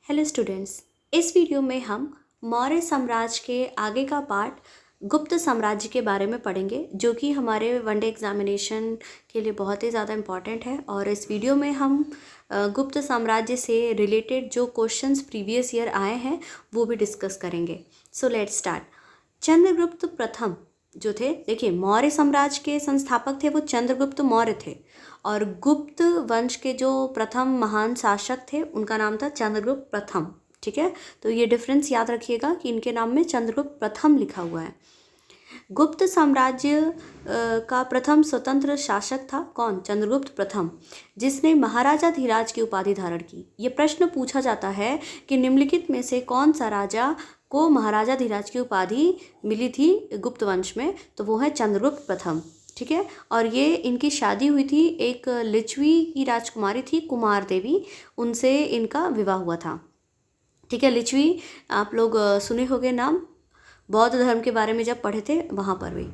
Hello students, इस video में हम मौर्य साम्राज्य के आगे का पार्ट गुप्त साम्राज्य के बारे में पढ़ेंगे, जो कि हमारे वनडे एग्जामिनेशन के लिए बहुत ही ज़्यादा इम्पॉर्टेंट है। और इस वीडियो में हम गुप्त साम्राज्य से रिलेटेड जो क्वेश्चंस प्रीवियस ईयर आए हैं वो भी डिस्कस करेंगे। So let's start. चंद्रगुप्त प्रथम जो थे, देखिए मौर्य साम्राज्य के संस्थापक थे वो चंद्रगुप्त मौर्य थे, और गुप्त वंश के जो प्रथम महान शासक थे उनका नाम था चंद्रगुप्त प्रथम। ठीक है, तो ये डिफरेंस याद रखिएगा कि इनके नाम में चंद्रगुप्त प्रथम लिखा हुआ है। गुप्त साम्राज्य का प्रथम स्वतंत्र शासक था कौन? चंद्रगुप्त प्रथम, जिसने महाराजा धीराज की उपाधि धारण की। ये प्रश्न पूछा जाता है कि निम्नलिखित में से कौन सा राजा को महाराजा धीराज की उपाधि मिली थी गुप्त वंश में? तो वो है चंद्रगुप्त प्रथम। ठीक है, और ये इनकी शादी हुई थी एक लिच्छवी की राजकुमारी थी कुमार देवी, उनसे इनका विवाह हुआ था। ठीक है, लिच्छवी आप लोग सुने होंगे नाम, बौद्ध धर्म के बारे में जब पढ़े थे वहाँ पर भी।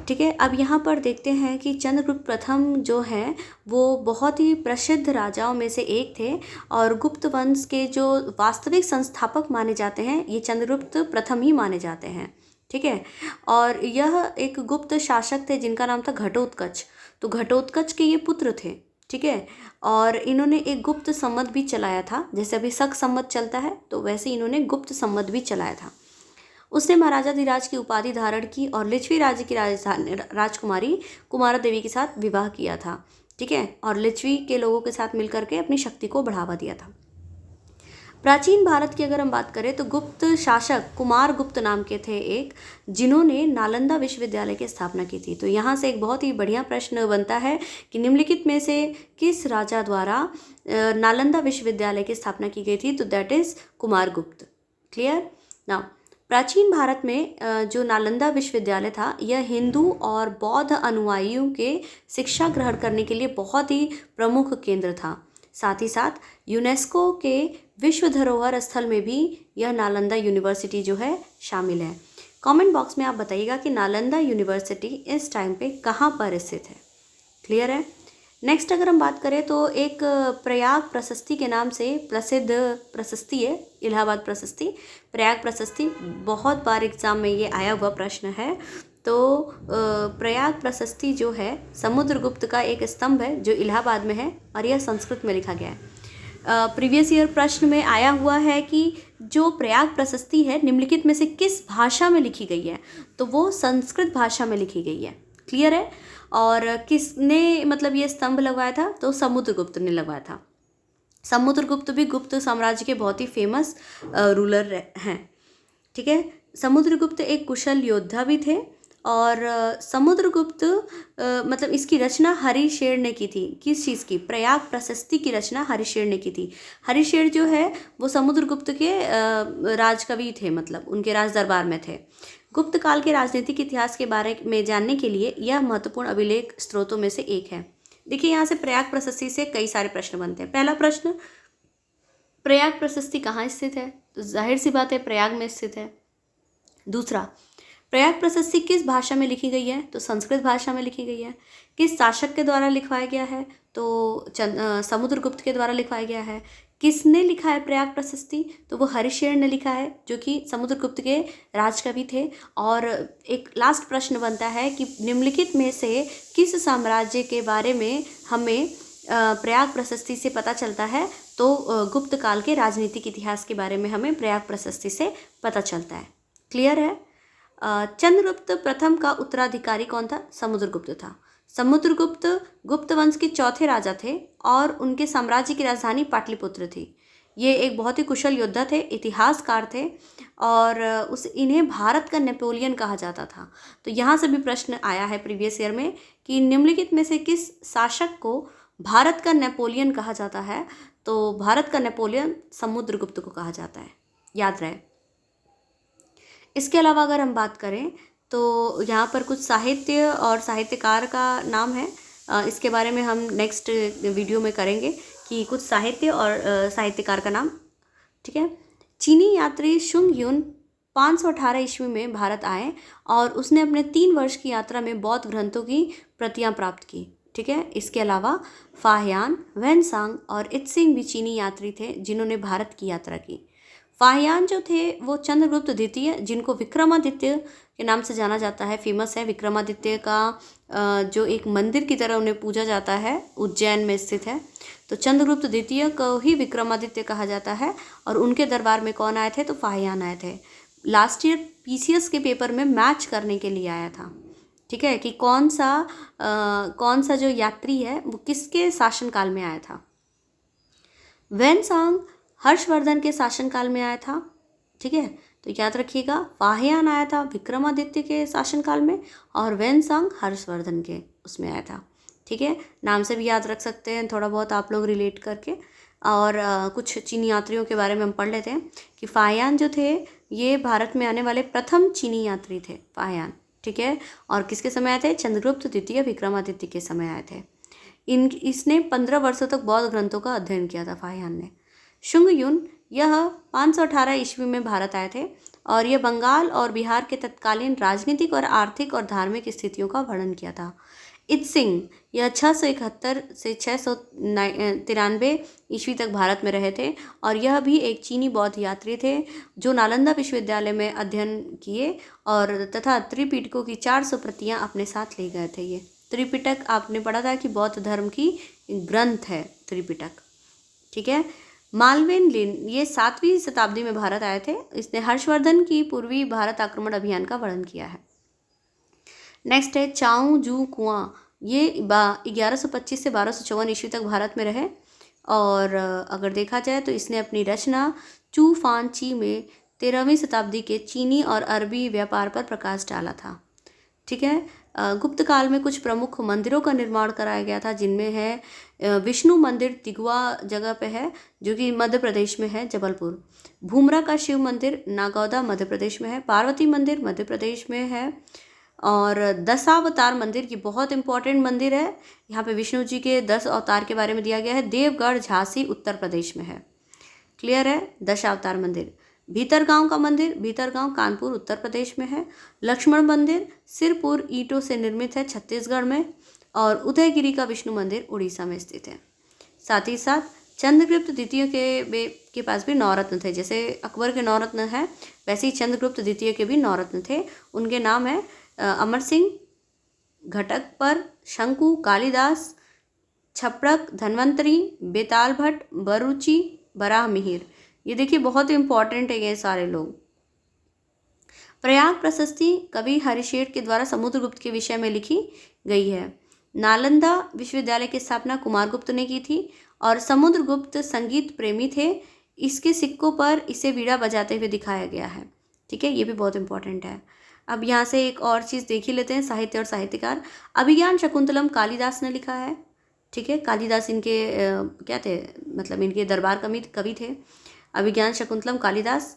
ठीक है, अब यहाँ पर देखते हैं कि चंद्रगुप्त प्रथम जो हैं वो बहुत ही प्रसिद्ध राजाओं में से एक थे, और गुप्त वंश के जो वास्तविक संस्थापक माने जाते हैं ये चंद्रगुप्त प्रथम ही माने जाते हैं। ठीक है, और यह एक गुप्त शासक थे जिनका नाम था घटोत्कच। तो घटोत्कच के ये पुत्र थे। ठीक है, और इन्होंने एक गुप्त संवत भी चलाया था, जैसे अभी शक संवत चलता है तो वैसे इन्होंने गुप्त संवत भी चलाया था। उसने महाराजा धीराज की उपाधि धारण की और लिच्छवी राज्य की राजकुमारी कुमारा देवी के साथ विवाह किया था। ठीक है, और लिच्छवी के लोगों के साथ मिलकर के अपनी शक्ति को बढ़ावा दिया था। प्राचीन भारत की अगर हम बात करें तो गुप्त शासक कुमार गुप्त नाम के थे एक, जिन्होंने नालंदा विश्वविद्यालय की स्थापना की थी। तो यहाँ से एक बहुत ही बढ़िया प्रश्न बनता है कि निम्नलिखित में से किस राजा द्वारा नालंदा विश्वविद्यालय की स्थापना की गई थी? तो दैट इज कुमार गुप्त। Clear now. प्राचीन भारत में जो नालंदा विश्वविद्यालय था यह हिंदू और बौद्ध अनुयायियों के शिक्षा ग्रहण करने के लिए बहुत ही प्रमुख केंद्र था। साथ ही साथ यूनेस्को के विश्व धरोहर स्थल में भी यह नालंदा यूनिवर्सिटी जो है शामिल है। कमेंट बॉक्स में आप बताइएगा कि नालंदा यूनिवर्सिटी इस टाइम पे कहाँ पर स्थित है। क्लियर है। नेक्स्ट अगर हम बात करें तो एक प्रयाग प्रशस्ति के नाम से प्रसिद्ध प्रशस्ति है, इलाहाबाद प्रशस्ति। प्रयाग प्रशस्ति बहुत बार एग्जाम में ये आया हुआ प्रश्न है। तो प्रयाग प्रशस्ति जो है समुद्रगुप्त का एक स्तंभ है जो इलाहाबाद में है, और यह संस्कृत में लिखा गया है। प्रीवियस ईयर प्रश्न में आया हुआ है कि जो प्रयाग प्रशस्ति है निम्नलिखित में से किस भाषा में लिखी गई है? तो वो संस्कृत भाषा में लिखी गई है। क्लियर है। और किसने मतलब ये स्तंभ लगवाया था? तो समुद्रगुप्त ने लगवाया था। समुद्रगुप्त भी गुप्त साम्राज्य के बहुत ही फेमस रूलर हैं। ठीक है, समुद्रगुप्त एक कुशल योद्धा भी थे, और समुद्रगुप्त मतलब इसकी रचना हरिशेर ने की थी। किस चीज़ की? प्रयाग प्रशस्ति की रचना हरिशेर ने की थी। हरिशेर जो है वो समुद्रगुप्त के राजकवि थे, मतलब उनके राज दरबार में थे। गुप्त काल के राजनीतिक इतिहास के बारे में जानने के लिए यह महत्वपूर्ण अभिलेख स्रोतों में से एक है। देखिए यहाँ से प्रयाग प्रशस्ति से कई सारे प्रश्न बनते हैं। पहला प्रश्न, प्रयाग प्रशस्ति कहाँ स्थित है? तो जाहिर सी बात है प्रयाग में स्थित है। दूसरा, प्रयाग प्रशस्ति किस भाषा में लिखी गई है? तो संस्कृत भाषा में लिखी गई है। किस शासक के द्वारा लिखवाया गया है? तो समुद्रगुप्त के द्वारा लिखवाया गया है। किसने लिखा है प्रयाग प्रशस्ति? तो वो हरिशेर ने लिखा है, जो कि समुद्रगुप्त के राजकवि थे। और एक लास्ट प्रश्न बनता है कि निम्नलिखित में से किस साम्राज्य के बारे में हमें प्रयाग प्रशस्ति से पता चलता है? तो गुप्त काल के राजनीतिक इतिहास के बारे में हमें प्रयाग प्रशस्ति से पता चलता है। क्लियर है। चंद्रगुप्त प्रथम का उत्तराधिकारी कौन था? समुद्रगुप्त था। समुद्रगुप्त गुप्त वंश के चौथे राजा थे, और उनके साम्राज्य की राजधानी पाटलिपुत्र थी। ये एक बहुत ही कुशल योद्धा थे, इतिहासकार थे, और इन्हें भारत का नेपोलियन कहा जाता था। तो यहाँ से भी प्रश्न आया है प्रीवियस ईयर में कि निम्नलिखित में से किस शासक को भारत का नेपोलियन कहा जाता है? तो भारत का नेपोलियन समुद्रगुप्त को कहा जाता है, याद रहे। इसके अलावा अगर हम बात करें तो यहाँ पर कुछ साहित्य और साहित्यकार का नाम है, इसके बारे में हम नेक्स्ट वीडियो में करेंगे कि कुछ साहित्य और साहित्यकार का नाम। ठीक है, चीनी यात्री शुंग युन 518 ईस्वी में भारत आए, और उसने अपने 3 वर्ष की यात्रा में बौद्ध ग्रंथों की प्रतियां प्राप्त की। ठीक है। इसके अलावा फाहियान, वैनसांग और इत्सिंग भी चीनी यात्री थे जिन्होंने भारत की यात्रा की। फाहियान जो थे वो चंद्रगुप्त द्वितीय, जिनको विक्रमादित्य के नाम से जाना जाता है, फेमस है। विक्रमादित्य का जो एक मंदिर की तरह उन्हें पूजा जाता है, उज्जैन में स्थित है। तो चंद्रगुप्त द्वितीय को ही विक्रमादित्य कहा जाता है। और उनके दरबार में कौन आए थे? तो फाहियान आए थे। लास्ट ईयर पीसीएस के पेपर में मैच करने के लिए आया था, ठीक है, कि कौन सा जो यात्री है वो किसके शासनकाल में आया था। वैनसांग हर्षवर्धन के शासनकाल में आया था, ठीक है। तो याद रखिएगा, फाहियान आया था विक्रमादित्य के शासनकाल में और वैनसांग हर्षवर्धन के उसमें आया था, ठीक है। नाम से भी याद रख सकते हैं थोड़ा बहुत आप लोग रिलेट करके। और कुछ चीनी यात्रियों के बारे में हम पढ़ लेते हैं कि फाहियान जो थे ये भारत में आने वाले प्रथम चीनी यात्री थे, फाहियान, ठीक है। और किसके समय आए थे? चंद्रगुप्त द्वितीय विक्रमादित्य के समय आए थे। इसने 15 वर्षों तक बौद्ध ग्रंथों का अध्ययन किया था फाहियान ने। शुंगयुन, यह 518 ईस्वी में भारत आए थे और यह बंगाल और बिहार के तत्कालीन राजनीतिक और आर्थिक और धार्मिक स्थितियों का वर्णन किया था। इत्सिंग, यह 671 से 693 ईस्वी तक भारत में रहे थे और यह भी एक चीनी बौद्ध यात्री थे जो नालंदा विश्वविद्यालय में अध्ययन किए और तथा त्रिपिटकों की 400 प्रतियां अपने साथ ले गए थे। ये त्रिपिटक आपने पढ़ा था कि बौद्ध धर्म की ग्रंथ है त्रिपिटक, ठीक है। मालवेन लिन, ये 7वीं शताब्दी में भारत आए थे। इसने हर्षवर्धन की पूर्वी भारत आक्रमण अभियान का वर्णन किया है। नेक्स्ट है चाऊ जू कुआं, ये 1125 से 1254 ईस्वी तक भारत में रहे और अगर देखा जाए तो इसने अपनी रचना चू फान ची में 13वीं शताब्दी के चीनी और अरबी व्यापार पर प्रकाश डाला था, ठीक है। गुप्त काल में कुछ प्रमुख मंदिरों का निर्माण कराया गया था, जिनमें है विष्णु मंदिर तिगवा जगह पे है जो कि मध्य प्रदेश में है, जबलपुर। भूमरा का शिव मंदिर नागौदा मध्य प्रदेश में है। पार्वती मंदिर मध्य प्रदेश में है। और दशावतार मंदिर, ये बहुत इंपॉर्टेंट मंदिर है, यहाँ पे विष्णु जी के 10 अवतार के बारे में दिया गया है। देवगढ़ झांसी उत्तर प्रदेश में है। क्लियर है? दशावतार मंदिर। भीतरगांव का मंदिर, भीतरगांव कानपुर उत्तर प्रदेश में है। लक्ष्मण मंदिर सिरपुर ईंटों से निर्मित है, छत्तीसगढ़ में। और उदयगिरी का विष्णु मंदिर उड़ीसा में स्थित है। साथ ही साथ चंद्रगुप्त द्वितीय के पास भी 9 रत्न थे। जैसे अकबर के 9 रत्न हैं वैसे ही चंद्रगुप्त द्वितीय के भी 9 रत्न थे। उनके नाम है अमर सिंह, घटकपर, शंकु, कालिदास, छपड़क, धन्वंतरी, बेताल भट्ट, बरूची, बराह मिहिर। ये देखिए बहुत इंपॉर्टेंट है ये सारे लोग। प्रयाग प्रशस्ति कवि हरिशेठ के द्वारा समुद्रगुप्त के विषय में लिखी गई है। नालंदा विश्वविद्यालय की स्थापना कुमारगुप्त ने की थी और समुद्रगुप्त संगीत प्रेमी थे। इसके सिक्कों पर इसे वीणा बजाते हुए दिखाया गया है, ठीक है। ये भी बहुत इंपॉर्टेंट है। अब यहाँ से एक और चीज़ देख ही लेते हैं, साहित्य और साहित्यकार। अभिज्ञान शकुंतलम कालिदास ने लिखा है, ठीक है। कालिदास इनके क्या थे, मतलब इनके दरबार कवि थे। अभिज्ञान शकुंतलम कालिदास।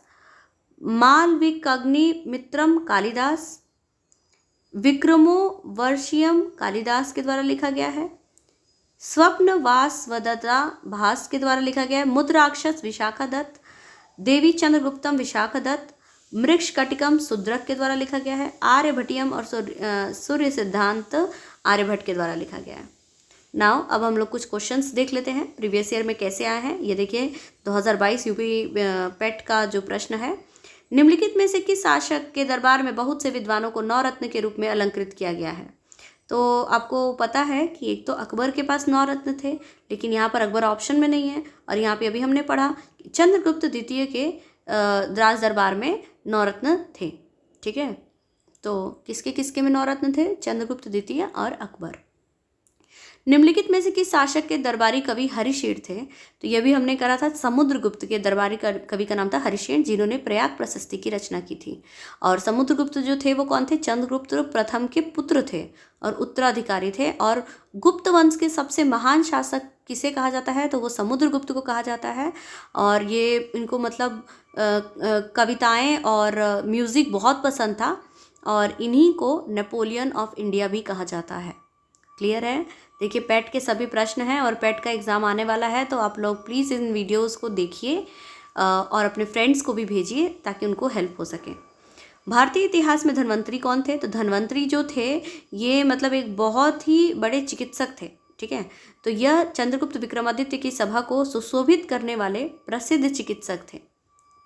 मालविकाग्नि मित्रम कालिदास। विक्रमो वर्षियम कालिदास के द्वारा लिखा गया है। स्वप्न वासवदत्ता भास के द्वारा लिखा गया है। मुद्राक्षस विशाखा दत्त। देवी चंद्रगुप्तम विशाखा दत्त। मृक्षकटिकम सुद्रक के द्वारा लिखा गया है। आर्यभट्टियम और सूर्य सिद्धांत आर्यभट्ट के द्वारा लिखा गया है। नाउ अब हम लोग कुछ क्वेश्चंस देख लेते हैं प्रीवियस ईयर में कैसे आए हैं। ये देखिए 2022 यूपी पेट का जो प्रश्न है, निम्नलिखित में से किस शासक के दरबार में बहुत से विद्वानों को 9 रत्न के रूप में अलंकृत किया गया है? तो आपको पता है कि एक तो अकबर के पास 9 रत्न थे, लेकिन यहाँ पर अकबर ऑप्शन में नहीं है। और यहाँ पे अभी हमने पढ़ा कि चंद्रगुप्त द्वितीय के राज दरबार में 9 रत्न थे, ठीक है। तो किसके किसके में 9 रत्न थे? चंद्रगुप्त द्वितीय और अकबर। निम्नलिखित में से किस शासक के दरबारी कवि हरिशेठ थे? तो यह भी हमने करा था। समुद्रगुप्त के दरबारी कवि का नाम था हरिशेठ, जिन्होंने प्रयाग प्रशस्ति की रचना की थी। और समुद्रगुप्त जो थे वो कौन थे? चंद्रगुप्त प्रथम के पुत्र थे और उत्तराधिकारी थे। और गुप्त वंश के सबसे महान शासक किसे कहा जाता है? तो वो समुद्रगुप्त को कहा जाता है। और ये इनको मतलब कविताएं और म्यूज़िक बहुत पसंद था और इन्हीं को नेपोलियन ऑफ इंडिया भी कहा जाता है। क्लियर है? देखिए पेट के सभी प्रश्न हैं और पेट का एग्ज़ाम आने वाला है, तो आप लोग प्लीज़ इन वीडियोस को देखिए और अपने फ्रेंड्स को भी भेजिए ताकि उनको हेल्प हो सके। भारतीय इतिहास में धन्वंतरी कौन थे? तो धन्वंतरी जो थे ये मतलब एक बहुत ही बड़े चिकित्सक थे, ठीक है। तो यह चंद्रगुप्त विक्रमादित्य की सभा को सुशोभित करने वाले प्रसिद्ध चिकित्सक थे,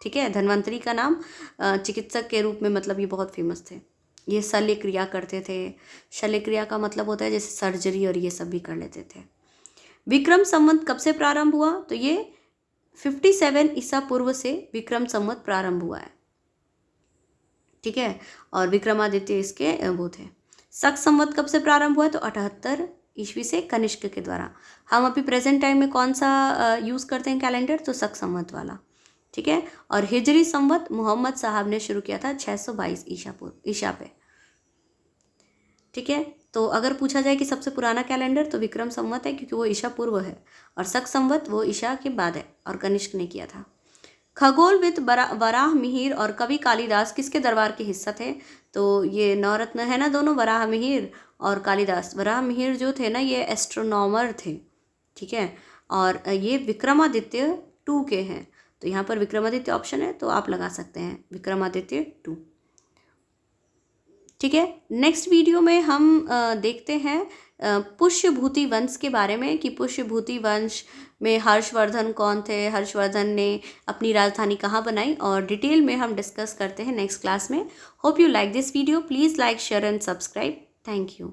ठीक है। धन्वंतरी का नाम चिकित्सक के रूप में मतलब ये बहुत फेमस थे। ये शल्य क्रिया करते थे। शल्य क्रिया का मतलब होता है जैसे सर्जरी और ये सब भी कर लेते थे। विक्रम संवत कब से प्रारंभ हुआ? तो ये 57 ईसा पूर्व से विक्रम संवत प्रारंभ हुआ है, ठीक है। और विक्रमादित्य इसके वो थे। शक संवत कब से प्रारंभ हुआ? तो 78 ईस्वी से कनिष्क के द्वारा। हम अभी प्रेजेंट टाइम में कौन सा यूज़ करते हैं कैलेंडर? तो शक संवत वाला, ठीक है। और हिजरी संवत मोहम्मद साहब ने शुरू किया था 622 ईसा पे, ठीक है। तो अगर पूछा जाए कि सबसे पुराना कैलेंडर, तो विक्रम संवत है क्योंकि वो ईसा पूर्व है, और शक संवत वो ईसा के बाद है और कनिष्क ने किया था। खगोलविद वराह मिहिर और कवि कालिदास किसके दरबार के हिस्सा थे? तो ये नवरत्न है ना दोनों, वराह मिहिर और कालिदास। वराह मिहिर जो थे ना ये एस्ट्रोनॉमर थे, ठीक है। और ये विक्रमादित्य 2 के हैं, तो यहाँ पर विक्रमादित्य ऑप्शन है तो आप लगा सकते हैं विक्रमादित्य 2, ठीक है। नेक्स्ट वीडियो में हम देखते हैं पुष्यभूति वंश के बारे में कि पुष्यभूति वंश में हर्षवर्धन कौन थे, हर्षवर्धन ने अपनी राजधानी कहाँ बनाई, और डिटेल में हम डिस्कस करते हैं नेक्स्ट क्लास में। Hope you like this video. Please like, share and subscribe. Thank you.